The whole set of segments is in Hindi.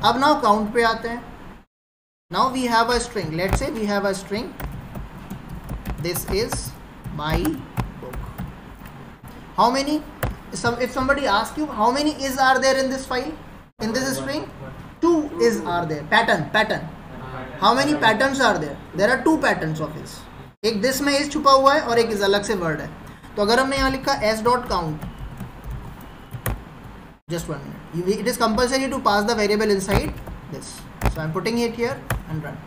अब नाउ काउंट पे आते हैं. Now we have a string, let's say we have a string, this is my book. How many, if somebody asks you how many is are there in this file, in this string, 2 is are there. Pattern, how many patterns are there? There are 2 patterns of is. एक this में is छुपा हुआ है और एक is अलग से word है. तो अगर हमने यहाँ लिखा s dot count, just 1 minute, it is compulsory to pass the variable inside this, so I am putting it here and run.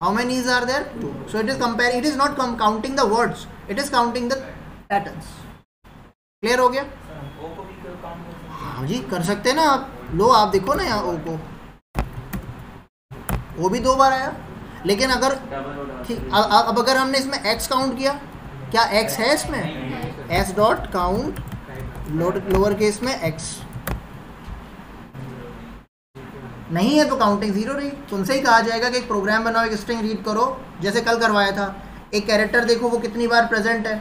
How many is are there? 2. So it is comparing, it is not counting the words, it is counting the patterns. Clear हो गया? हाँ जी कर सकते हैं ना आप. लो आप देखो ना यहाँ ओ को, वो भी 2 बार आया. लेकिन अगर ठीक, अब अगर हमने इसमें x काउंट किया, क्या x है इसमें? s dot count lower case में x नहीं है तो काउंटिंग 0 रही. तुमसे ही कहा जाएगा कि एक प्रोग्राम बनाओ, एक स्ट्रिंग रीड करो, जैसे कल करवाया था. एक कैरेक्टर देखो वो कितनी बार प्रेजेंट है.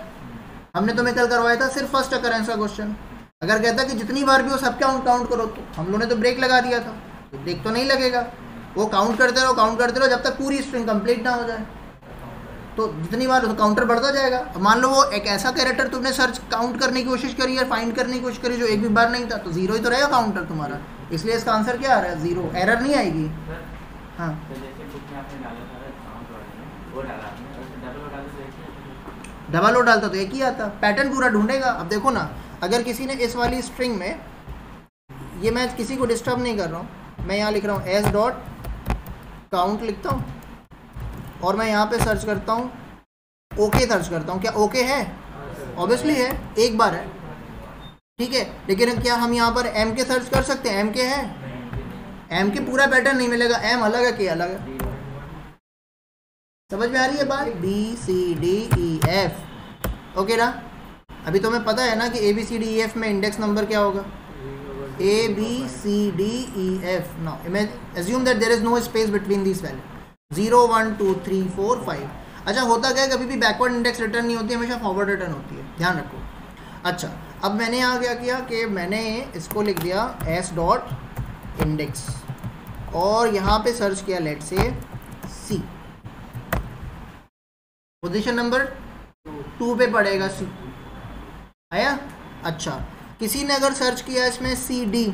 हमने तुम्हें कल करवाया था सिर्फ फर्स्ट अकरेंस का क्वेश्चन. अगर कहता कि जितनी बार भी हो सब काउंट करो, तो हम लोगों ने तो ब्रेक लगा दिया था. तो ब्रेक तो नहीं लगेगा, वो काउंट करते रहो जब तक पूरी स्ट्रिंग कंप्लीट ना हो जाए. तो जितनी बार काउंटर बढ़ता जाएगा. मान लो वो एक ऐसा कैरेक्टर तुमने सर्च काउंट करने की कोशिश करी या फाइंड करने की कोशिश करी जो एक भी बार नहीं था, तो 0 ही तो रहेगा काउंटर तुम्हारा. इसलिए इसका आंसर क्या आ रहा है? 0. एरर नहीं आएगी. हाँ डबल ओ डालता तो एक ही आता. पैटर्न पूरा ढूंढेगा. अब देखो ना, अगर किसी ने इस वाली स्ट्रिंग में, ये मैं किसी को डिस्टर्ब नहीं कर रहा हूँ, मैं यहाँ लिख रहा हूँ s डॉट काउंट लिखता हूँ और मैं यहाँ पे सर्च करता हूँ ओके सर्च करता हूँ. क्या ओके है? ऑब्वियसली है, एक बार है. ठीक है, लेकिन क्या हम यहाँ पर m के सर्च कर सकते हैं? m के है, m के पूरा पैटर्न नहीं मिलेगा. m अलग है, k अलग है. समझ में आ रही है बात? B C D E F okay ना. अभी तुम्हें पता है ना कि A B C D E F में इंडेक्स नंबर क्या होगा? A B C D E F. Now assume that there is no space between these values 0 1 2 3 4 5. अच्छा होता क्या है, कभी भी बैकवर्ड इंडेक्स रिटर्न नहीं होती, हमेशा फॉरवर्ड रिटर्न होती है, ध्यान रखो. अच्छा अब मैंने यहाँ क्या किया कि मैंने इसको लिख दिया s डॉट इंडेक्स और यहाँ पे सर्च किया लेट से C. पोजीशन नंबर 2 पे पड़ेगा C. आया? अच्छा किसी ने अगर सर्च किया इसमें CD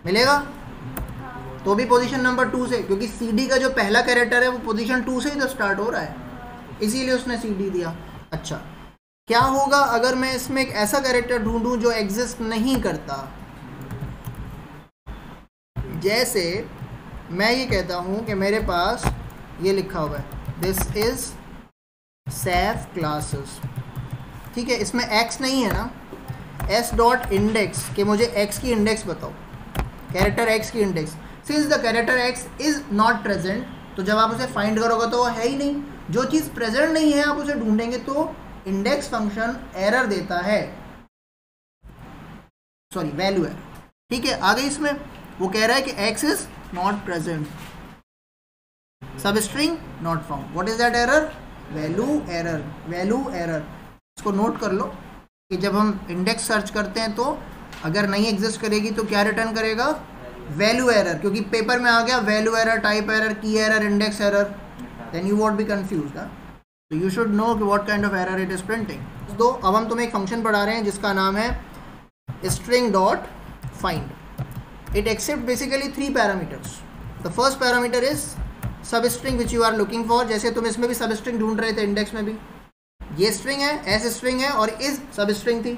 मिलेगा तो भी पोजीशन नंबर 2 से, क्योंकि CD का जो पहला कैरेक्टर है वो पोजीशन 2 से ही तो स्टार्ट हो रहा है, इसीलिए उसने CD दिया. अच्छा क्या होगा अगर मैं इसमें एक ऐसा कैरेक्टर ढूंढूं जो एग्जिस्ट नहीं करता? जैसे मैं ये कहता हूँ कि मेरे पास ये लिखा हुआ है दिस इज सैफ क्लासेस. ठीक है, इसमें x नहीं है ना. s डॉट इंडेक्स कि मुझे x की इंडेक्स बताओ, कैरेक्टर x की index. Since the character x is not present, तो जब आप उसे फाइंड करोगे तो वो है ही नहीं. जो चीज़ प्रेजेंट नहीं है आप उसे ढूंढेंगे तो इंडेक्स फंक्शन एरर देता है, सॉरी वैल्यू एरर. ठीक है, आगे इसमें वो कह रहा है कि x इज नॉट प्रेजेंट, सब string not found. What is that error? Value error. Value error इसको नोट कर लो कि जब हम इंडेक्स सर्च करते हैं तो अगर नहीं एग्जिस्ट करेगी तो क्या रिटर्न करेगा? Value error. क्योंकि पेपर में आ गया value error, type error, key error, index error, then you won't be confused. तो यू शुड नो कि what kind of error it is printing. तो अब हम तुम्हें एक फंक्शन पढ़ा रहे हैं जिसका नाम है string dot find. It accepts basically 3 parameters. The first parameter is substring which you are looking for. जैसे तुम इसमें भी substring ढूंढ रहे थे, इंडेक्स में भी ये स्ट्रिंग है, एस स्ट्रिंग है और इज सब स्ट्रिंग थी.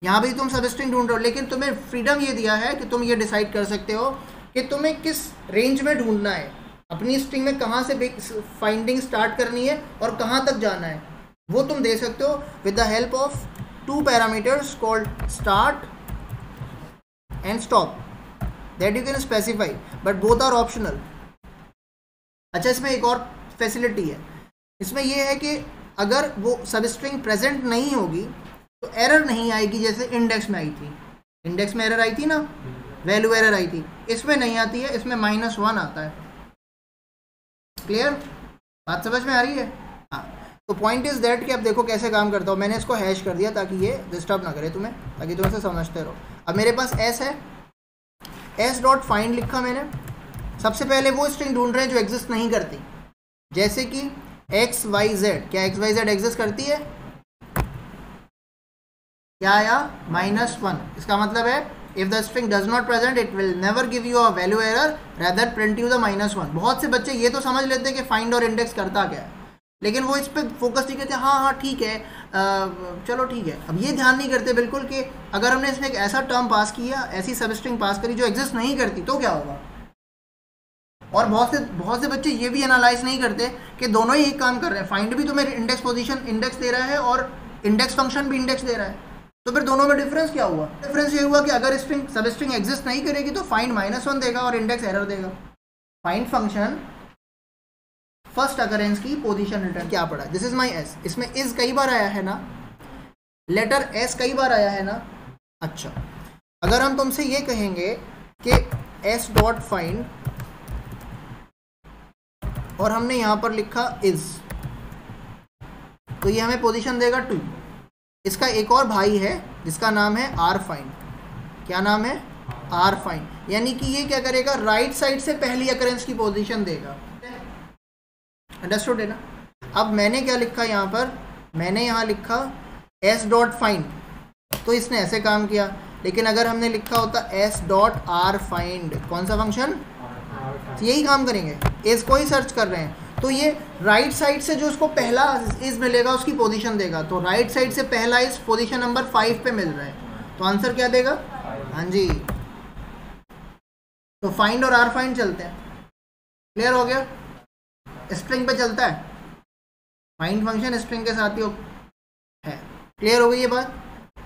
यहाँ भी तुम सब स्ट्रिंग ढूंढ रहे हो, लेकिन तुम्हें फ्रीडम ये दिया है कि तुम ये डिसाइड कर सकते हो कि तुम्हें किस रेंज में ढूंढना है, अपनी स्ट्रिंग में कहाँ से फाइंडिंग स्टार्ट करनी है और कहाँ तक जाना है, वो तुम दे सकते हो with the help of 2 parameters called start and stop that you can specify but both are optional. अच्छा इसमें एक और फैसिलिटी है, इसमें यह है कि अगर वो सब स्ट्रिंग प्रेजेंट नहीं होगी तो एरर नहीं आएगी जैसे इंडेक्स में आई थी. इंडेक्स में एरर आई थी ना, वैल्यू एरर आई थी, इसमें नहीं आती है, इसमें -1 आता है. क्लियर? बात समझ में आ रही है? हाँ. तो पॉइंट इज दैट कि अब देखो कैसे काम करता हूँ. मैंने इसको हैश कर दिया ताकि ये डिस्टर्ब ना करे तुम्हें, ताकि तुम इसे समझते रहो. अब मेरे पास एस है, एस डॉट फाइंड लिखा मैंने, सबसे पहले वो स्ट्रिंग ढूंढ रहे हैं जो एग्जिस्ट नहीं करती, जैसे कि XYZ। क्या XYZ एग्जिस्ट करती है? क्या आया? -1। इसका मतलब है if the string does not present it will never give you a value error, rather print you the -1। बहुत से बच्चे ये तो समझ लेते हैं कि फाइंड और इंडेक्स करता क्या है, लेकिन वो इस पर फोकस नहीं करते। हाँ ठीक है, चलो ठीक है। अब ये ध्यान नहीं करते बिल्कुल कि अगर हमने इसमें एक ऐसा टर्म पास किया, ऐसी सब स्ट्रिंग पास करी जो एग्जिस्ट नहीं करती, तो क्या होगा। और बहुत से बच्चे ये भी एनालाइज नहीं करते कि दोनों ही एक काम कर रहे हैं। फाइंड भी तुम्हें इंडेक्स पोजीशन इंडेक्स दे रहा है और इंडेक्स फंक्शन भी इंडेक्स दे रहा है, तो फिर दोनों में डिफरेंस क्या हुआ? डिफरेंस ये हुआ कि अगर स्ट्रिंग सब स्ट्रिंग एग्जिस्ट नहीं करेगी तो फाइंड -1 देगा और इंडेक्स एरर देगा। फाइंड फंक्शन फर्स्ट अकरेंस की पोजीशन रिटर्न क्या पड़ा? This is my S. इसमें इज कई बार आया है ना, लेटर एस कई बार आया है ना। अच्छा, अगर हम तुमसे ये कहेंगे कि एस डॉट फाइंड और हमने यहां पर लिखा इज, तो ये हमें पोजीशन देगा 2। इसका एक और भाई है जिसका नाम है आर फाइंड। क्या नाम है? R find. यानी कि ये क्या करेगा? राइट साइड से पहली अकरेंस की पोजीशन देगा। अंडरस्टूड है ना? अब मैंने क्या लिखा यहाँ पर? मैंने यहाँ लिखा एस डॉट फाइंड, तो इसने ऐसे काम किया। लेकिन अगर हमने लिखा होता एस डॉट आर फाइंड, कौन सा फंक्शन? यही काम करेंगे, एस को ही सर्च कर रहे हैं, तो ये राइट साइड से जो उसको पहला इज मिलेगा उसकी पोजीशन देगा। तो राइट साइड से पहला इज पोजीशन नंबर 5 पे मिल रहा है, तो आंसर क्या देगा? हाँ जी, तो फाइंड और आर फाइंड चलते हैं। क्लियर हो गया? स्ट्रिंग पे चलता है, फाइंड फंक्शन स्ट्रिंग के साथ ही है। क्लियर हो गई ये बात?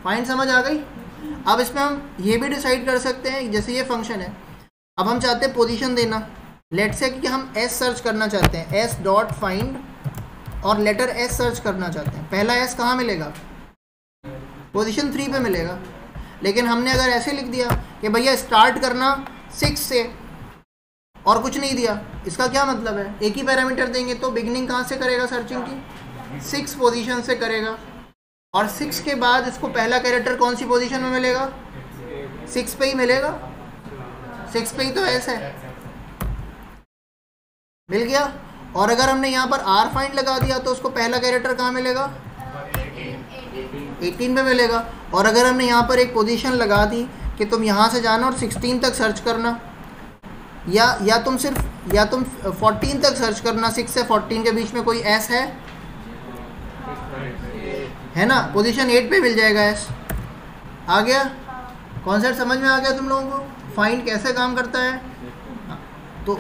फाइंड समझ आ गई? अब इसमें हम ये भी डिसाइड कर सकते हैं, जैसे ये फंक्शन है, अब हम चाहते हैं पोजीशन देना। लेट से कि हम एस सर्च करना चाहते हैं, एस डॉट फाइंड, और लेटर एस सर्च करना चाहते हैं। पहला एस कहाँ मिलेगा? पोजीशन 3 पे मिलेगा। लेकिन हमने अगर ऐसे लिख दिया कि भैया स्टार्ट करना 6 से और कुछ नहीं दिया, इसका क्या मतलब है? एक ही पैरामीटर देंगे तो बिगनिंग कहाँ से करेगा सर्चिंग की? 6 पोजीशन से करेगा, और 6 के बाद इसको पहला कैरेक्टर कौन सी पोजीशन में मिलेगा? 6 पे ही मिलेगा, 6 पे ही तो एस है, मिल गया। और अगर हमने यहाँ पर आर फाइंड लगा दिया तो उसको पहला कैरेक्टर कहाँ मिलेगा? 18 पे मिलेगा। और अगर हमने यहाँ पर एक पोजीशन लगा दी कि तुम यहाँ से जाना और 16 तक सर्च करना, या तुम 14 तक सर्च करना, 6 से 14 के बीच में कोई एस है ना? पोजीशन 8 पे मिल जाएगा एस। आ गया कॉन्सेप्ट? समझ में आ गया तुम लोगों को फाइंड कैसे काम करता है? तो